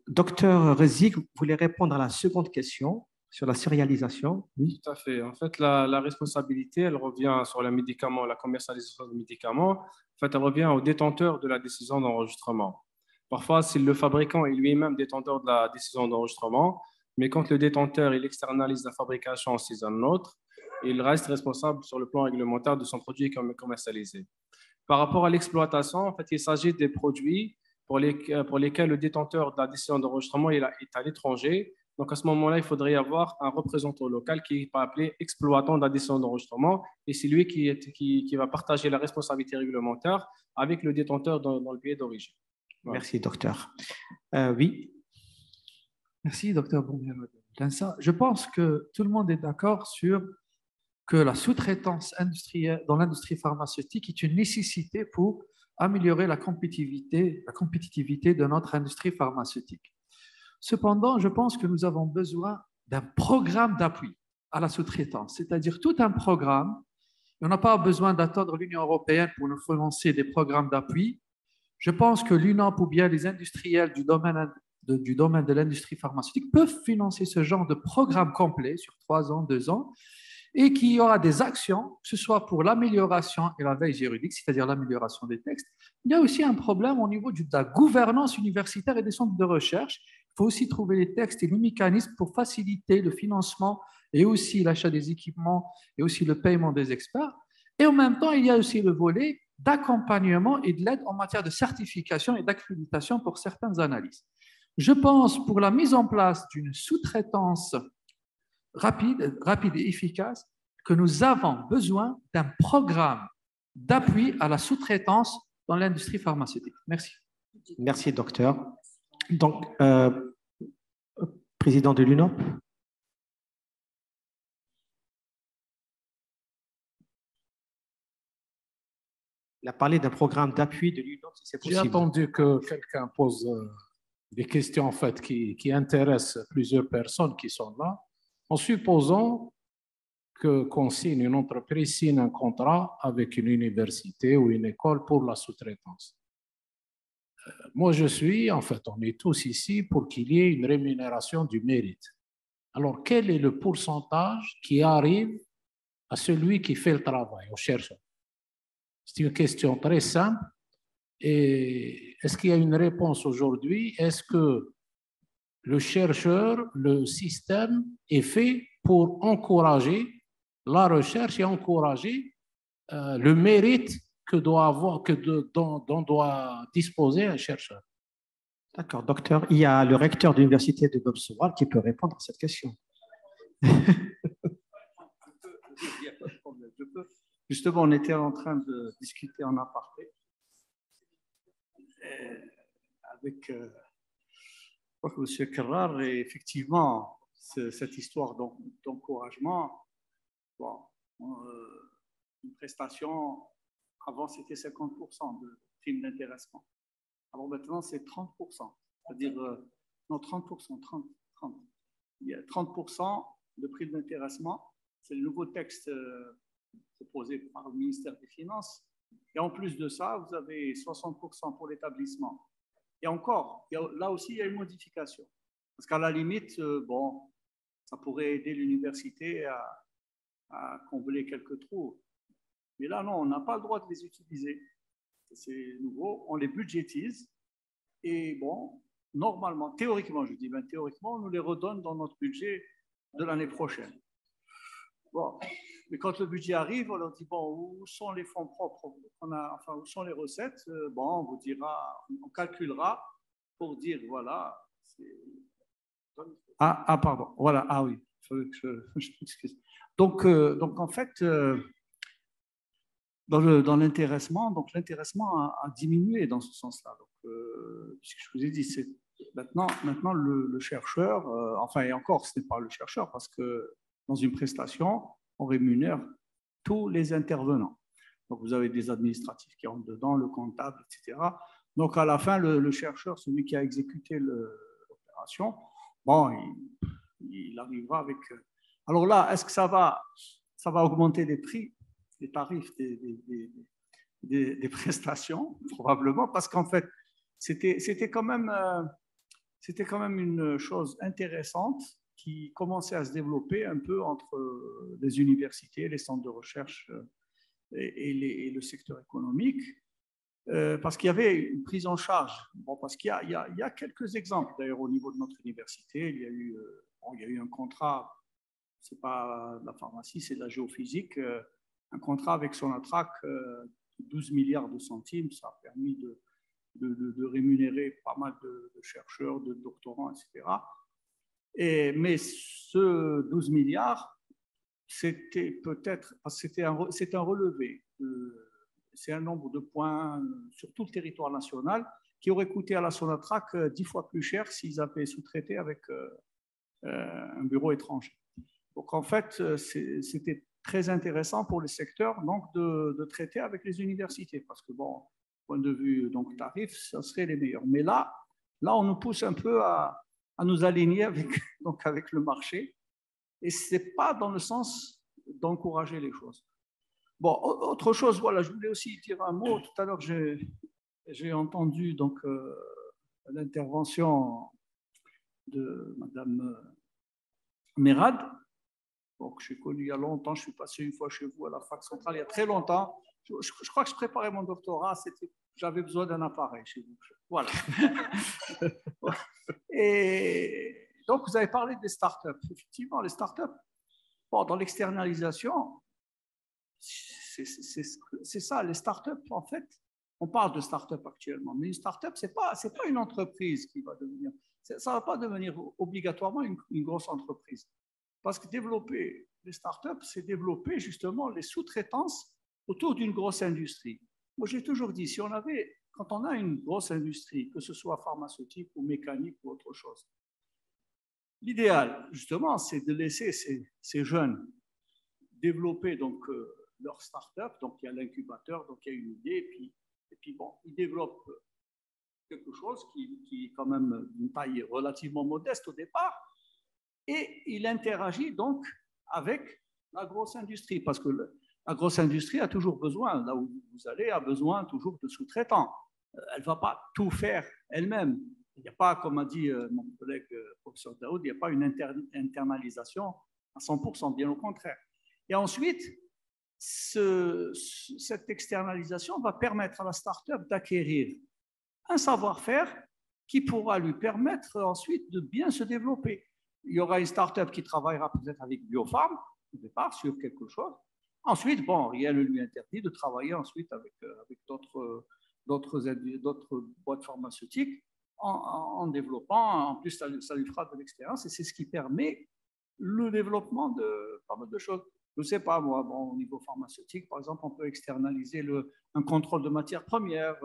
Docteur Rezik, vous voulez répondre à la seconde question sur la sérialisation? Oui, tout à fait. En fait, la responsabilité, elle revient sur le médicament, la commercialisation du médicament. En fait, elle revient au détenteur de la décision d'enregistrement. Parfois, c'est le fabricant est lui-même détenteur de la décision d'enregistrement, mais quand le détenteur il externalise la fabrication chez un autre, il reste responsable sur le plan réglementaire de son produit commercialisé. Par rapport à l'exploitation, en fait, il s'agit des produits pour lesquels le détenteur de la décision d'enregistrement est à l'étranger. Donc, à ce moment-là, il faudrait y avoir un représentant local qui est appelé exploitant de la décision d'enregistrement et c'est lui qui va partager la responsabilité réglementaire avec le détenteur dans le pays d'origine. Voilà. Merci, docteur. Oui. Merci, docteur Boubenza. Je pense que tout le monde est d'accord sur que la sous-traitance industrielle dans l'industrie pharmaceutique est une nécessité pour améliorer la compétitivité de notre industrie pharmaceutique. Cependant, je pense que nous avons besoin d'un programme d'appui à la sous-traitance, c'est-à-dire tout un programme. On n'a pas besoin d'attendre l'Union européenne pour nous financer des programmes d'appui. Je pense que l'UNAP ou bien les industriels du domaine de l'industrie pharmaceutique peuvent financer ce genre de programme complet sur 3 ans, 2 ans, et qu'il y aura des actions, que ce soit pour l'amélioration et la veille juridique, c'est-à-dire l'amélioration des textes. Il y a aussi un problème au niveau de la gouvernance universitaire et des centres de recherche. Il faut aussi trouver les textes et les mécanismes pour faciliter le financement et aussi l'achat des équipements et aussi le paiement des experts. Et en même temps, il y a aussi le volet d'accompagnement et de l'aide en matière de certification et d'accréditation pour certaines analyses. Je pense pour la mise en place d'une sous-traitance rapide et efficace que nous avons besoin d'un programme d'appui à la sous-traitance dans l'industrie pharmaceutique. Merci. Merci, docteur. Donc, président de l'UNOP. Il a parlé d'un programme d'appui de l'UNOP, si c'est possible. J'ai attendu que quelqu'un pose des questions en fait, qui intéressent plusieurs personnes qui sont là, en supposant qu'on signe, une entreprise signe un contrat avec une université ou une école pour la sous-traitance. Moi, en fait, on est tous ici pour qu'il y ait une rémunération du mérite. Alors, quel est le pourcentage qui arrive à celui qui fait le travail, au chercheur? C'est une question très simple. Et est-ce qu'il y a une réponse aujourd'hui? Est-ce que le chercheur, le système est fait pour encourager la recherche et encourager le mérite dont doit disposer un chercheur? D'accord, docteur. Il y a le recteur de l'université de Bobsowal qui peut répondre à cette question. Justement, on était en train de discuter en aparté avec M. Kerrar, et effectivement, cette histoire d'encouragement, bon, une prestation, avant c'était 50% de prime d'intéressement. Alors maintenant c'est 30%, c'est-à-dire, non 30%, 30. Il y a 30% de prime d'intéressement, c'est le nouveau texte proposé par le ministère des Finances. Et en plus de ça, vous avez 60% pour l'établissement. Et encore, là aussi, il y a une modification. Parce qu'à la limite, bon, ça pourrait aider l'université à combler quelques trous. Mais là, non, on n'a pas le droit de les utiliser. C'est nouveau, on les budgétise. Et bon, normalement, théoriquement, je dis bien théoriquement, on nous les redonne dans notre budget de l'année prochaine. Bon, mais quand le budget arrive, on leur dit, bon, où sont les fonds propres, enfin, où sont les recettes? Bon, on vous dira, on calculera pour dire, voilà. Pardon, voilà, ah oui, je m'excuse. Donc, en fait, dans l'intéressement, donc l'intéressement a diminué dans ce sens-là. Donc, ce que je vous ai dit, c'est maintenant le chercheur, enfin, et encore, ce n'est pas le chercheur, parce que dans une prestation, on rémunère tous les intervenants. Donc, vous avez des administratifs qui rentrent dedans, le comptable, etc. Donc, à la fin, le chercheur, celui qui a exécuté l'opération, bon, il arrivera avec... Alors là, est-ce que ça va augmenter les prix, les tarifs des prestations? Probablement, parce qu'en fait, c'était quand même une chose intéressante qui commençait à se développer un peu entre les universités, les centres de recherche et le secteur économique, parce qu'il y avait une prise en charge. Bon, parce qu'il y a quelques exemples, d'ailleurs, au niveau de notre université. Il y a eu un contrat, ce n'est pas de la pharmacie, c'est de la géophysique, un contrat avec Sonatrach, 12 milliards de centimes. Ça a permis de rémunérer pas mal de chercheurs, de doctorants, etc. Mais ce 12 milliards, c'était peut-être, parce que c'est un relevé, c'est un nombre de points sur tout le territoire national qui aurait coûté à la Sonatrach 10 fois plus cher s'ils avaient sous-traité avec un bureau étranger. Donc en fait, c'était très intéressant pour les secteurs donc, de traiter avec les universités, parce que bon, point de vue donc, tarif, ça serait les meilleurs. Mais là, on nous pousse un peu à nous aligner avec le marché, et ce n'est pas dans le sens d'encourager les choses. Bon, autre chose, voilà, je voulais aussi dire un mot. Tout à l'heure, j'ai entendu donc, l'intervention de Madame Merad. Donc, je suis connu il y a longtemps. Je suis passé une fois chez vous à la fac centrale il y a très longtemps. Je crois que je préparais mon doctorat. J'avais besoin d'un appareil chez vous. Voilà. Et donc, vous avez parlé des startups. Effectivement, les startups, bon, dans l'externalisation, c'est ça. Les startups, en fait, on parle de startup actuellement, mais une startup, c'est pas une entreprise qui va devenir. Ça ne va pas devenir obligatoirement une grosse entreprise. Parce que développer les startups, c'est développer justement les sous-traitances autour d'une grosse industrie. Moi, j'ai toujours dit, quand on a une grosse industrie, que ce soit pharmaceutique ou mécanique ou autre chose, l'idéal, justement, c'est de laisser ces jeunes développer donc, leur start-up. Donc, il y a l'incubateur, donc il y a une idée, et puis bon, ils développent quelque chose qui est quand même d'une taille relativement modeste au départ, et il interagit donc avec la grosse industrie, parce que la grosse industrie a toujours besoin, là où vous allez, a besoin toujours de sous-traitants. Elle ne va pas tout faire elle-même. Il n'y a pas, comme a dit mon collègue professeur Daoud, il n'y a pas une internalisation à 100%, bien au contraire. Et ensuite, cette externalisation va permettre à la start-up d'acquérir un savoir-faire qui pourra lui permettre ensuite de bien se développer. Il y aura une start-up qui travaillera peut-être avec Biopharm, au départ, sur quelque chose. Ensuite, bon, rien ne lui interdit de travailler ensuite avec d'autres boîtes pharmaceutiques en développant. En plus, ça lui fera de l'expérience et c'est ce qui permet le développement de pas mal de choses. Je ne sais pas, moi, bon, au niveau pharmaceutique, par exemple, on peut externaliser un contrôle de matières premières.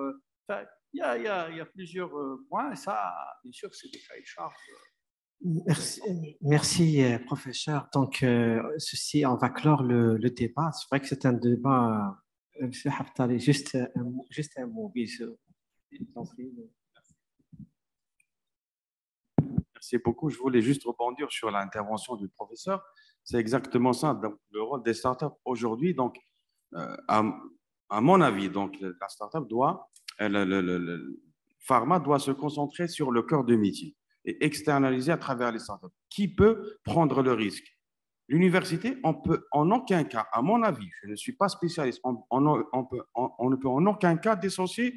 Enfin, il y a plusieurs points et ça, bien sûr, c'est des cahiers de charges. Merci, professeur. Donc, on va clore le débat. C'est vrai que c'est un débat. Monsieur Haftari, juste un mot. Merci beaucoup. Je voulais juste rebondir sur l'intervention du professeur. C'est exactement ça, donc, le rôle des startups aujourd'hui. Donc, à mon avis, donc, la startup le pharma doit se concentrer sur le cœur de métier et externaliser à travers les startups. Qui peut prendre le risque? L'université, on peut en aucun cas, à mon avis, je ne suis pas spécialiste, on ne peut en aucun cas dissocier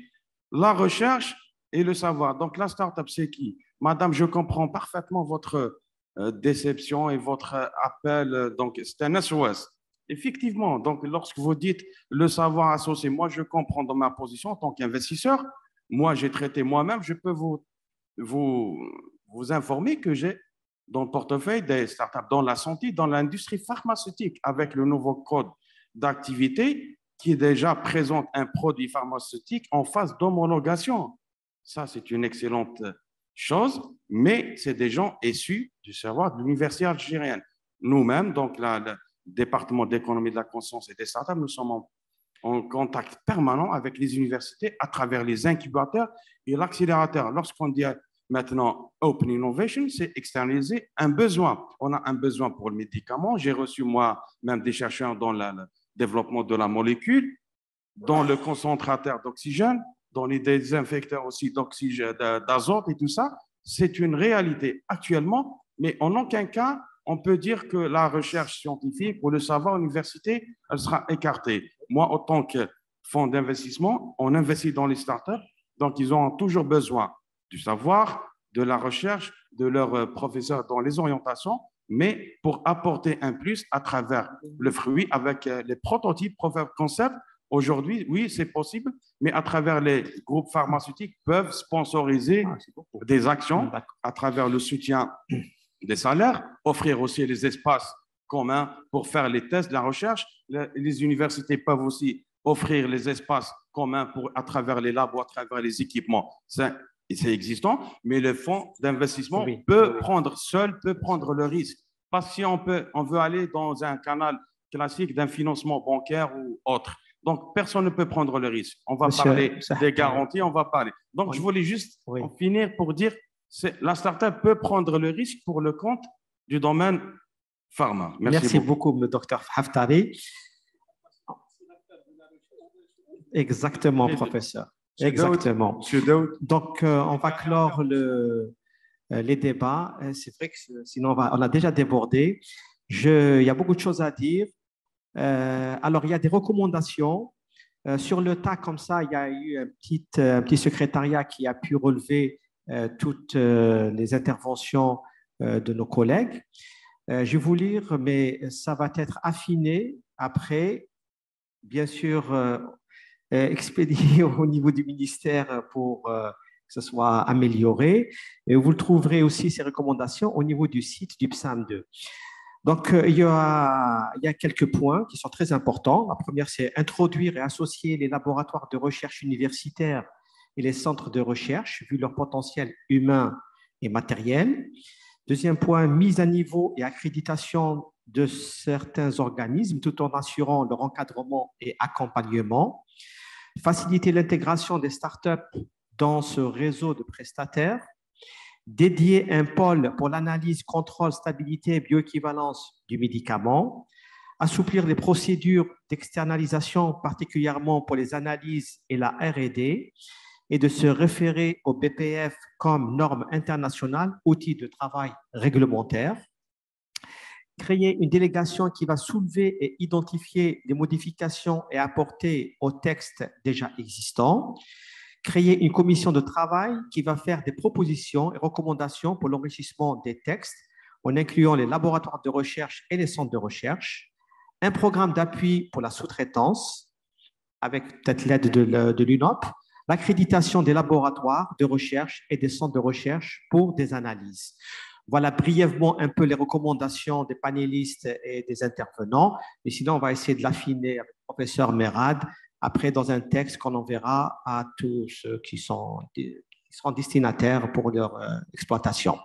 la recherche et le savoir. Donc, la startup, c'est qui? Madame, je comprends parfaitement votre déception et votre appel. Donc, c'est un SOS. Effectivement, donc, lorsque vous dites le savoir associé, moi, je comprends dans ma position en tant qu'investisseur. Moi, j'ai traité moi-même. Je peux vous informer que j'ai dans le portefeuille des startups dans la santé, dans l'industrie pharmaceutique, avec le nouveau code d'activité qui déjà présente un produit pharmaceutique en phase d'homologation. Ça, c'est une excellente chose, mais c'est des gens issus du savoir de l'université algérienne. Nous-mêmes, donc le département d'économie de la conscience et des startups, nous sommes en contact permanent avec les universités à travers les incubateurs et l'accélérateur. Lorsqu'on dit maintenant Open Innovation, c'est externaliser un besoin. On a un besoin pour le médicament. J'ai reçu moi-même des chercheurs dans le développement de la molécule, dans le concentrateur d'oxygène, dans les désinfecteurs aussi d'azote et tout ça. C'est une réalité actuellement, mais en aucun cas, on peut dire que la recherche scientifique ou le savoir université, elle sera écartée. Moi, en tant que fonds d'investissement, on investit dans les startups, donc ils ont toujours besoin du savoir, de la recherche, de leurs professeurs dans les orientations, mais pour apporter un plus à travers le fruit avec les prototypes, proof of concept. Aujourd'hui, oui, c'est possible, mais à travers les groupes pharmaceutiques peuvent sponsoriser des actions à travers le soutien des salaires, offrir aussi les espaces communs pour faire les tests de la recherche. Les universités peuvent aussi offrir les espaces communs à travers les labos, à travers les équipements. C'est existant, mais le fonds d'investissement peut prendre le risque. Parce que si on veut aller dans un canal classique d'un financement bancaire ou autre. Donc, personne ne peut prendre le risque. On va parler des garanties, on va parler. Donc, je voulais juste en finir pour dire que la startup peut prendre le risque pour le compte du domaine pharma. Merci beaucoup, docteur Haftari. Exactement, professeur. Exactement. Donc, on va clore les débats. C'est vrai que sinon, on a déjà débordé. Il y a beaucoup de choses à dire. Alors, il y a des recommandations. Sur le tas, comme ça, il y a eu un petit secrétariat qui a pu relever toutes les interventions de nos collègues. Je vais vous lire, mais ça va être affiné après, bien sûr, expédié au niveau du ministère pour que ce soit amélioré. Et vous le trouverez aussi, ces recommandations, au niveau du site du PSAM 2. Donc, il y a quelques points qui sont très importants. La première, c'est introduire et associer les laboratoires de recherche universitaires et les centres de recherche, vu leur potentiel humain et matériel. Deuxième point, mise à niveau et accréditation de certains organismes, tout en assurant leur encadrement et accompagnement. Faciliter l'intégration des startups dans ce réseau de prestataires. Dédier un pôle pour l'analyse, contrôle, stabilité et bioéquivalence du médicament, assouplir les procédures d'externalisation, particulièrement pour les analyses et la R&D, et de se référer au BPF comme norme internationale, outil de travail réglementaire. Créer une délégation qui va soulever et identifier des modifications et apporter au texte déjà existant. Créer une commission de travail qui va faire des propositions et recommandations pour l'enrichissement des textes en incluant les laboratoires de recherche et les centres de recherche. Un programme d'appui pour la sous-traitance avec peut-être l'aide de l'UNOP. L'accréditation des laboratoires de recherche et des centres de recherche pour des analyses. Voilà brièvement un peu les recommandations des panélistes et des intervenants. Mais sinon, on va essayer de l'affiner avec le professeur Merad après dans un texte qu'on enverra à tous ceux qui seront destinataires pour leur exploitation.